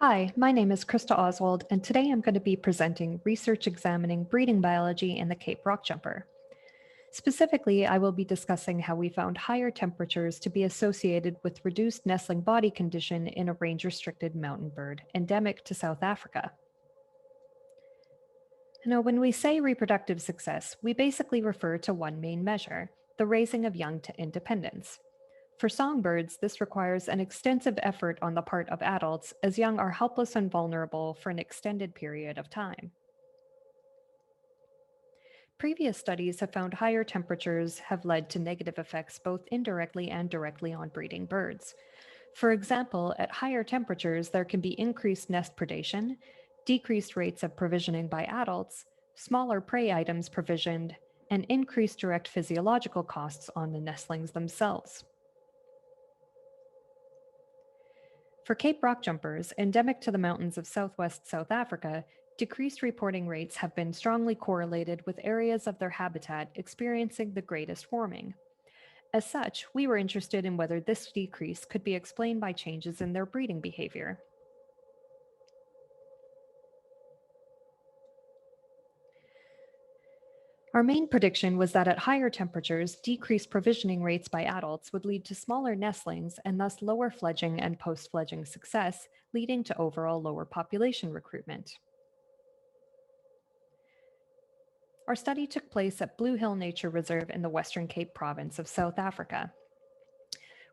Hi, my name is Krista Oswald, and today I'm going to be presenting research examining breeding biology in the Cape Rockjumper. Specifically, I will be discussing how we found higher temperatures to be associated with reduced nestling body condition in a range-restricted mountain bird endemic to South Africa. Now, when we say reproductive success, we basically refer to one main measure, the raising of young to independence. For songbirds, this requires an extensive effort on the part of adults, as young are helpless and vulnerable for an extended period of time. Previous studies have found higher temperatures have led to negative effects both indirectly and directly on breeding birds. For example, at higher temperatures, there can be increased nest predation, decreased rates of provisioning by adults, smaller prey items provisioned, and increased direct physiological costs on the nestlings themselves. For Cape Rockjumpers, endemic to the mountains of southwest South Africa, decreased reporting rates have been strongly correlated with areas of their habitat experiencing the greatest warming. As such, we were interested in whether this decrease could be explained by changes in their breeding behavior. Our main prediction was that at higher temperatures, decreased provisioning rates by adults would lead to smaller nestlings and thus lower fledging and post-fledging success, leading to overall lower population recruitment. Our study took place at Blue Hill Nature Reserve in the Western Cape province of South Africa.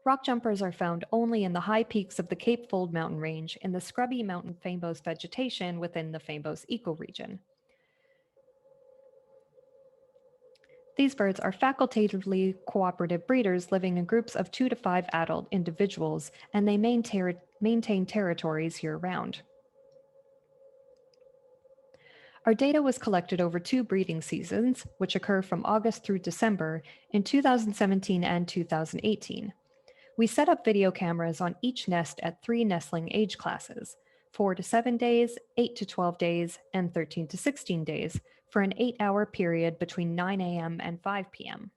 Rock jumpers are found only in the high peaks of the Cape Fold mountain range in the scrubby mountain fynbos vegetation within the fynbos ecoregion. These birds are facultatively cooperative breeders living in groups of 2 to 5 adult individuals, and they maintain territories year-round. Our data was collected over 2 breeding seasons, which occur from August through December in 2017 and 2018. We set up video cameras on each nest at 3 nestling age classes, 4 to 7 days, 8 to 12 days, and 13 to 16 days, for an 8-hour period between 9 a.m. and 5 p.m.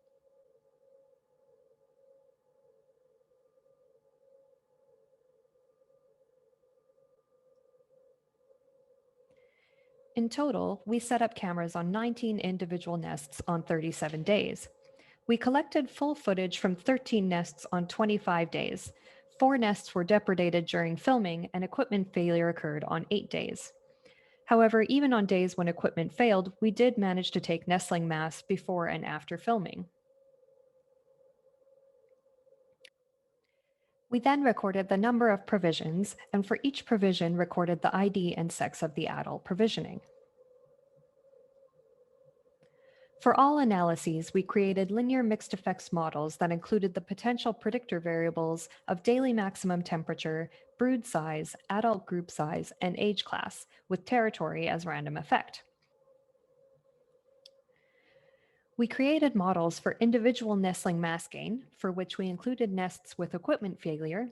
In total, we set up cameras on 19 individual nests on 37 days. We collected full footage from 13 nests on 25 days. 4 nests were depredated during filming, and equipment failure occurred on 8 days. However, even on days when equipment failed, we did manage to take nestling mass before and after filming. We then recorded the number of provisions, and for each provision recorded the ID and sex of the adult provisioning. For all analyses, we created linear mixed effects models that included the potential predictor variables of daily maximum temperature, brood size, adult group size, and age class, with territory as random effect. We created models for individual nestling mass gain, for which we included nests with equipment failure,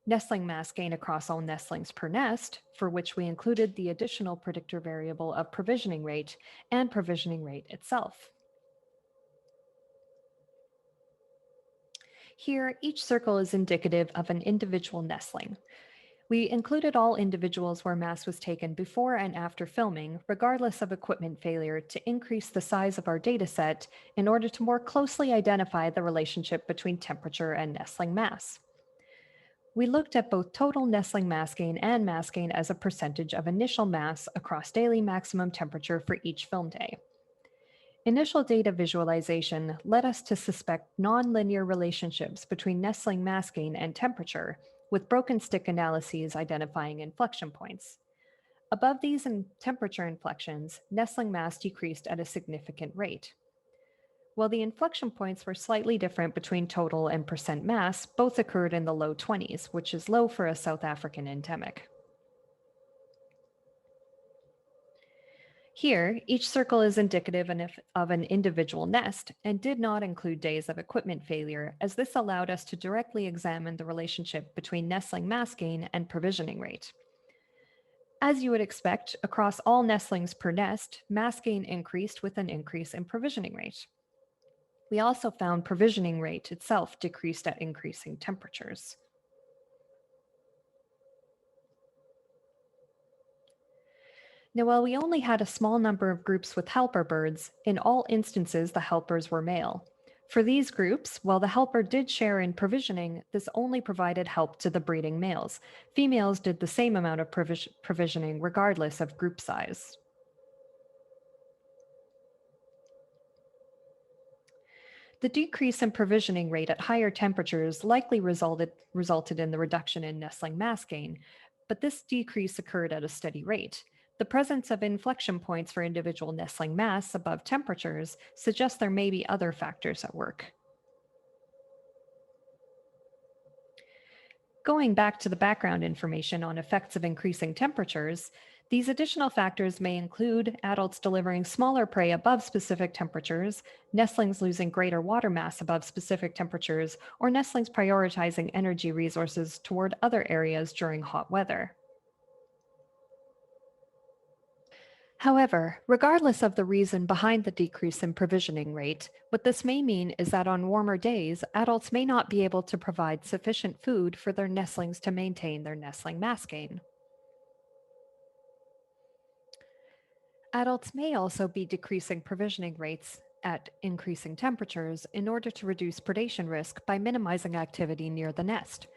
nestling mass gain across all nestlings per nest, for which we included the additional predictor variable of provisioning rate, and provisioning rate itself. Here, each circle is indicative of an individual nestling. We included all individuals where mass was taken before and after filming, regardless of equipment failure, to increase the size of our dataset in order to more closely identify the relationship between temperature and nestling mass. We looked at both total nestling mass gain and mass gain as a percentage of initial mass across daily maximum temperature for each film day. Initial data visualization led us to suspect nonlinear relationships between nestling mass gain and temperature, with broken stick analyses identifying inflection points. Above these temperature inflections, nestling mass decreased at a significant rate. While the inflection points were slightly different between total and percent mass, both occurred in the low 20s, which is low for a South African endemic. Here, each circle is indicative of an individual nest and did not include days of equipment failure, as this allowed us to directly examine the relationship between nestling mass gain and provisioning rate. As you would expect, across all nestlings per nest, mass gain increased with an increase in provisioning rate. We also found provisioning rate itself decreased at increasing temperatures. Now, while we only had a small number of groups with helper birds, in all instances the helpers were male. For these groups, while the helper did share in provisioning, this only provided help to the breeding males. Females did the same amount of provisioning regardless of group size. The decrease in provisioning rate at higher temperatures likely resulted in the reduction in nestling mass gain, but this decrease occurred at a steady rate. The presence of inflection points for individual nestling mass above temperatures suggests there may be other factors at work. Going back to the background information on effects of increasing temperatures, these additional factors may include adults delivering smaller prey above specific temperatures, nestlings losing greater water mass above specific temperatures, or nestlings prioritizing energy resources toward other areas during hot weather. However, regardless of the reason behind the decrease in provisioning rate, what this may mean is that on warmer days, adults may not be able to provide sufficient food for their nestlings to maintain their nestling mass gain. Adults may also be decreasing provisioning rates at increasing temperatures in order to reduce predation risk by minimizing activity near the nest.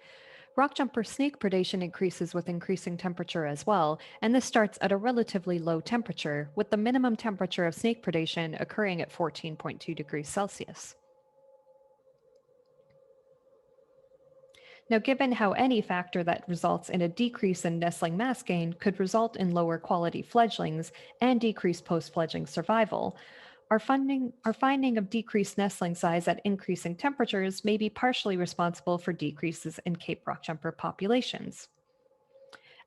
Rockjumper snake predation increases with increasing temperature as well, and this starts at a relatively low temperature, with the minimum temperature of snake predation occurring at 14.2 degrees Celsius. Now, given how any factor that results in a decrease in nestling mass gain could result in lower quality fledglings and decreased post-fledgling survival, our finding of decreased nestling size at increasing temperatures may be partially responsible for decreases in Cape Rockjumper populations.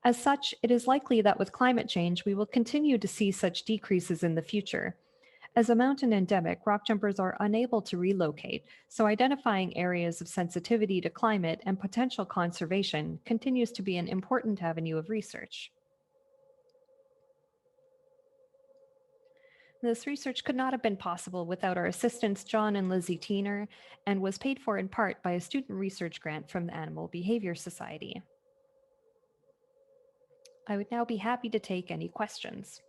As such, it is likely that with climate change, we will continue to see such decreases in the future. As a mountain endemic, rockjumpers are unable to relocate, so identifying areas of sensitivity to climate and potential conservation continues to be an important avenue of research. This research could not have been possible without our assistants John and Lizzie Teener, and was paid for in part by a student research grant from the Animal Behavior Society. I would now be happy to take any questions.